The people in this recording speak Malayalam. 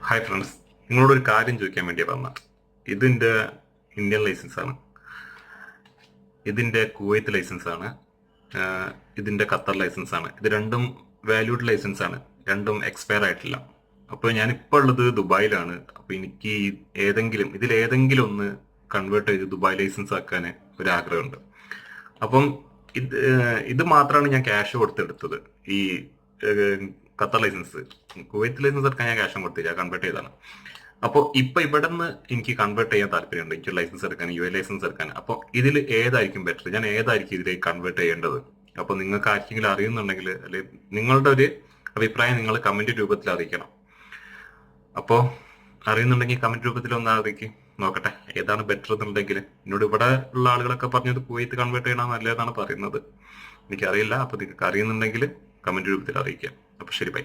ഹായ് ഫ്രണ്ട്സ്, നിങ്ങളോടൊരു കാര്യം ചോദിക്കാൻ വേണ്ടിയാണ് വന്നത്. ഇതിൻ്റെ ഇന്ത്യൻ ലൈസൻസ് ആണ്, ഇതിൻ്റെ കുവൈത്ത് ലൈസൻസ് ആണ്, ഇതിൻ്റെ ഖത്തർ ലൈസൻസ് ആണ്. ഇത് രണ്ടും വാല്യൂഡ് ലൈസൻസ് ആണ്, രണ്ടും എക്സ്പയർ ആയിട്ടില്ല. അപ്പോൾ ഞാനിപ്പോൾ ഉള്ളത് ദുബായിലാണ്. അപ്പോൾ എനിക്ക് ഇതിലേതെങ്കിലും ഒന്ന് കൺവേർട്ട് ചെയ്ത് ദുബായ് ലൈസൻസ് ആക്കാൻ ഒരു ആഗ്രഹമുണ്ട്. അപ്പം ഇത് മാത്രമാണ് ഞാൻ ക്യാഷ് കൊടുത്തെടുത്തത്. ഈ ഖത്തർ ലൈസൻസ്, കുവൈത്ത് ലൈസൻസ് എടുക്കാൻ ഞാൻ ക്യാഷും കൊടുത്തില്ല, കൺവേർട്ട് ചെയ്താണ്. അപ്പോൾ ഇപ്പൊ ഇവിടെ നിന്ന് എനിക്ക് കൺവേർട്ട് ചെയ്യാൻ താല്പര്യമുണ്ട്, എനിക്ക് ലൈസൻസ് എടുക്കാൻ, യു എ ലൈസൻസ് എടുക്കാൻ. അപ്പോൾ ഇതിൽ ഏതായിരിക്കും ബെറ്റർ, ഞാൻ ഏതായിരിക്കും ഇതിലേക്ക് കൺവേർട്ട് ചെയ്യേണ്ടത്? അപ്പോൾ നിങ്ങൾക്ക് ആർക്കെങ്കിലും അറിയുന്നുണ്ടെങ്കിൽ, അല്ലെങ്കിൽ നിങ്ങളുടെ ഒരു അഭിപ്രായം നിങ്ങൾ കമന്റ് രൂപത്തിൽ അറിയിക്കണം. അപ്പോൾ അറിയുന്നുണ്ടെങ്കിൽ കമന്റ് രൂപത്തിൽ ഒന്ന് അറിയിക്കും, നോക്കട്ടെ ഏതാണ് ബെറ്റർ എന്നുണ്ടെങ്കിൽ. എന്നോട് ഇവിടെ ഉള്ള ആളുകളൊക്കെ പറഞ്ഞത് കുവൈത്ത് കൺവേർട്ട് ചെയ്യണം നല്ലതാണ് പറയുന്നത്, എനിക്കറിയില്ല. അപ്പോൾ നിങ്ങൾക്ക് അറിയുന്നുണ്ടെങ്കിൽ കമന്റ് രൂപത്തിൽ അറിയിക്കാം. അപ്പോൾ ശരി, ബൈ.